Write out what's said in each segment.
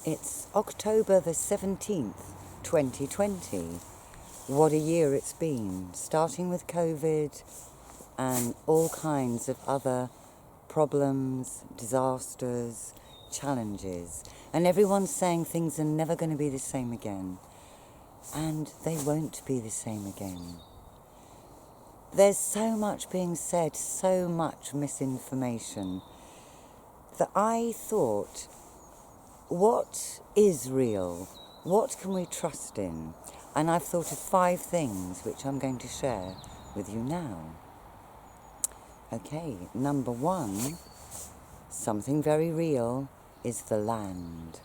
It's October the 17th, 2020. What a year it's been, starting with COVID and all kinds of other problems, disasters, challenges. And everyone's saying things are never going to be the same again. And they won't be the same again. There's so much being said, so much misinformation, that I thought, what is real? What can we trust in? And I've thought of 5 things which I'm going to share with you now. Okay, number 1, something very real is the land.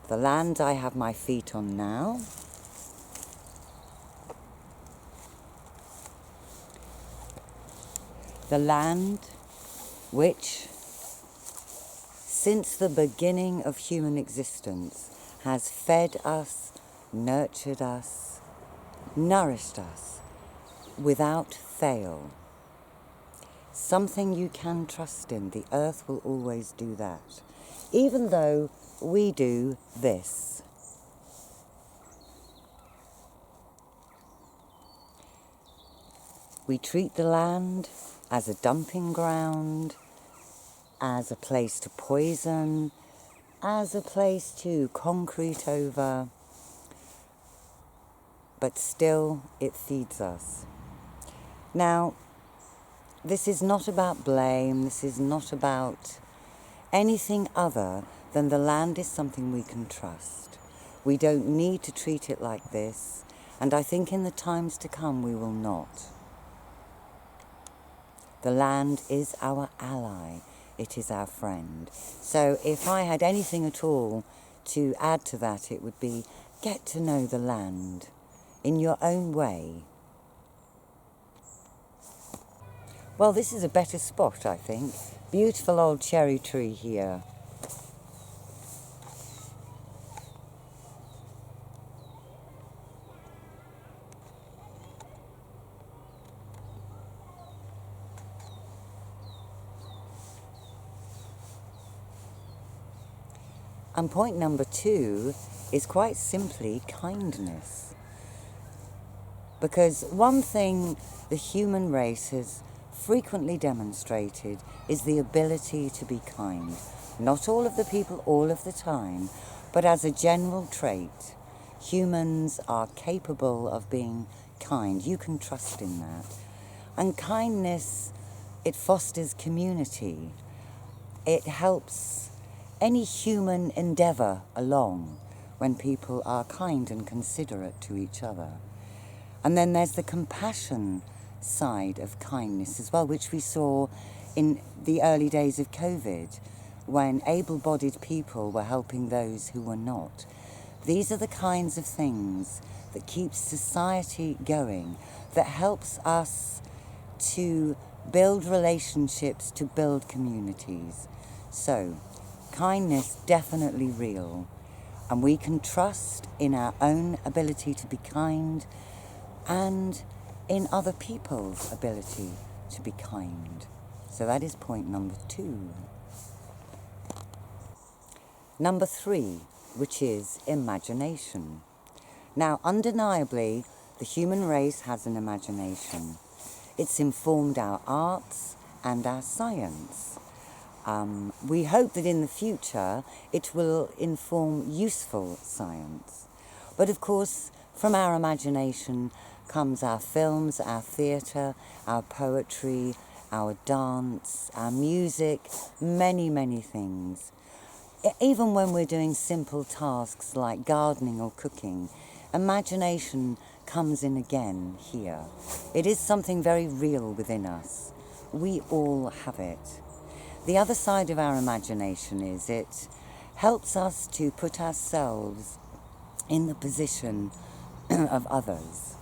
The land I have my feet on now. The land which, since the beginning of human existence, has fed us, nurtured us, nourished us without fail. Something you can trust in. The earth will always do that, even though we do this. We treat the land as a dumping ground, as a place to poison, as a place to concrete over, but still it feeds us. Now, this is not about blame, this is not about anything other than the land is something we can trust. We don't need to treat it like this, and I think in the times to come we will not. The land is our ally. It is our friend. So if I had anything at all to add to that, it would be get to know the land in your own way. Well, this is a better spot, I think. Beautiful old cherry tree here. And point number 2 is quite simply kindness. Because one thing the human race has frequently demonstrated is the ability to be kind. Not all of the people all of the time, but as a general trait, humans are capable of being kind. You can trust in that. And kindness, it fosters community. It helps any human endeavour along when people are kind and considerate to each other. And then there's the compassion side of kindness as well, which we saw in the early days of COVID, when able-bodied people were helping those who were not. These are the kinds of things that keep society going, that helps us to build relationships, to build communities. So, kindness definitely real, and we can trust in our own ability to be kind and in other people's ability to be kind. So that is point number 2. Number 3, which is imagination. Now, undeniably, the human race has an imagination. It's informed our arts and our science. We hope that in the future it will inform useful science. But of course, from our imagination comes our films, our theatre, our poetry, our dance, our music, many, many things. Even when we're doing simple tasks like gardening or cooking, imagination comes in again here. It is something very real within us. We all have it. The other side of our imagination is it helps us to put ourselves in the position of others,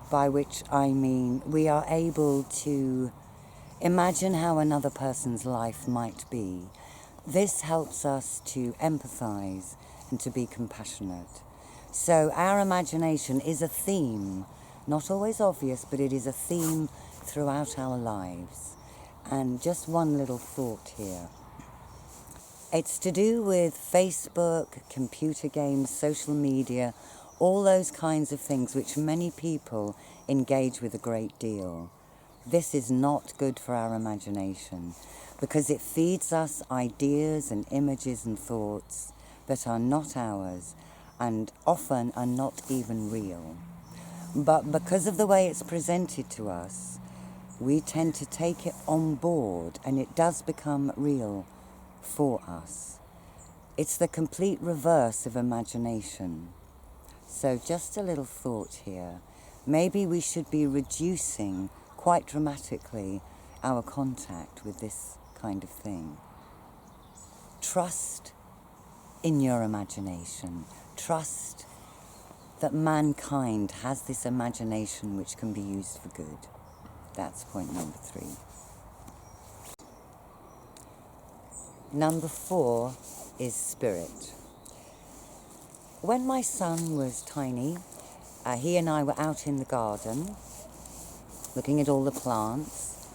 by which I mean we are able to imagine how another person's life might be. This helps us to empathise and to be compassionate. So our imagination is a theme, not always obvious, but it is a theme throughout our lives. And just one little thought here. It's to do with Facebook, computer games, social media, all those kinds of things which many people engage with a great deal. This is not good for our imagination because it feeds us ideas and images and thoughts that are not ours and often are not even real. But because of the way it's presented to us, we tend to take it on board and it does become real for us. It's the complete reverse of imagination. So just a little thought here. Maybe we should be reducing quite dramatically our contact with this kind of thing. Trust in your imagination. Trust that mankind has this imagination which can be used for good. That's point number 3. Number 4 is spirit. When my son was tiny, he and I were out in the garden looking at all the plants,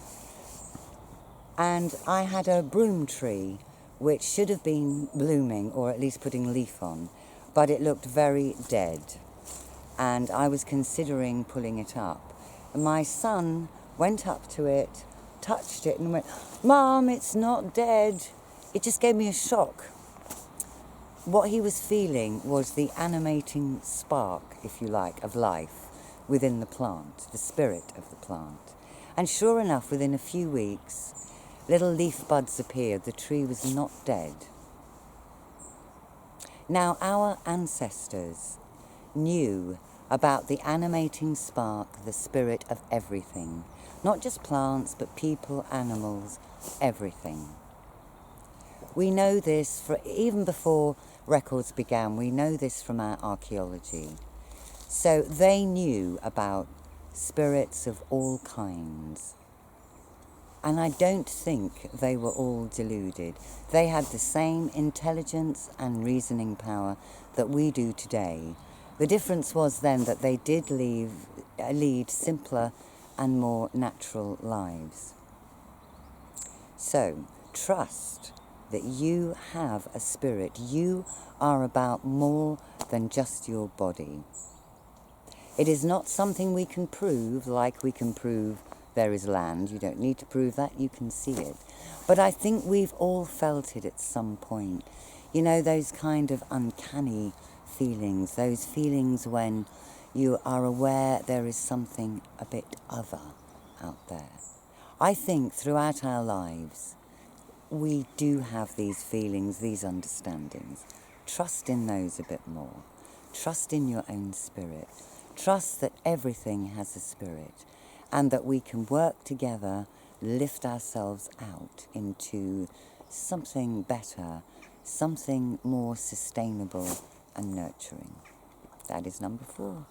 and I had a broom tree which should have been blooming or at least putting leaf on, but it looked very dead, and I was considering pulling it up. My son went up to it, touched it and went, "Mom, it's not dead." It just gave me a shock. What he was feeling was the animating spark, if you like, of life within the plant, the spirit of the plant. And sure enough, within a few weeks, little leaf buds appeared. The tree was not dead. Now, our ancestors knew about the animating spark, the spirit of everything. Not just plants, but people, animals, everything. We know this even before records began. We know this from our archaeology. So they knew about spirits of all kinds. And I don't think they were all deluded. They had the same intelligence and reasoning power that we do today. The difference was then that they did lead simpler and more natural lives. So, trust that you have a spirit. You are about more than just your body. It is not something we can prove like we can prove there is land. You don't need to prove that, you can see it. But I think we've all felt it at some point. You know, those kind of uncanny feelings, those feelings when you are aware there is something a bit other out there. I think throughout our lives, we do have these feelings, these understandings. Trust in those a bit more. Trust in your own spirit. Trust that everything has a spirit and that we can work together, lift ourselves out into something better, something more sustainable and nurturing. That is number 4.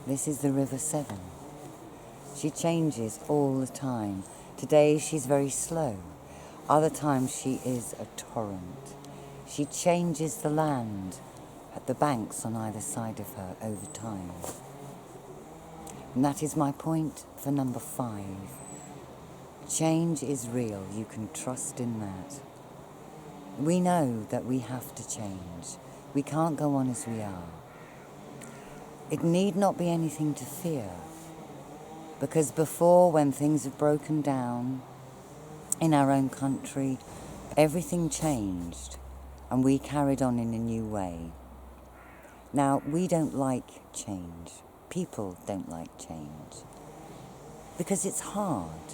This is the River Severn. She changes all the time. Today she's very slow. Other times she is a torrent. She changes the land at the banks on either side of her over time. And that is my point for number 5. Change is real. You can trust in that. We know that we have to change. We can't go on as we are. It need not be anything to fear, because before, when things have broken down in our own country, everything changed and we carried on in a new way. Now, we don't like change. People don't like change because it's hard,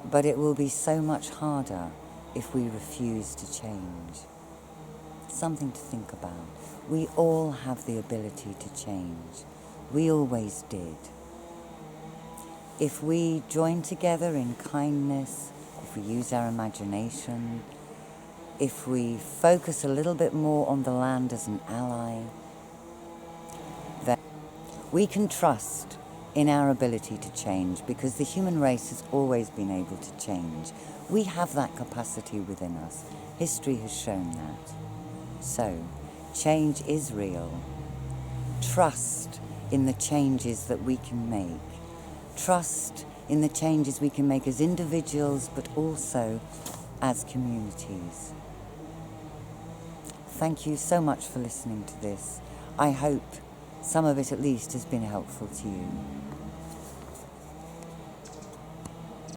but it will be so much harder if we refuse to change. Something to think about. We all have the ability to change. We always did. If we join together in kindness, if we use our imagination, if we focus a little bit more on the land as an ally, then we can trust in our ability to change, because the human race has always been able to change. We have that capacity within us. History has shown that. So, Change is real. Trust in the changes that we can make. Trust in the changes we can make as individuals, but also as communities. Thank you so much for listening to this. I hope some of it at least has been helpful to you.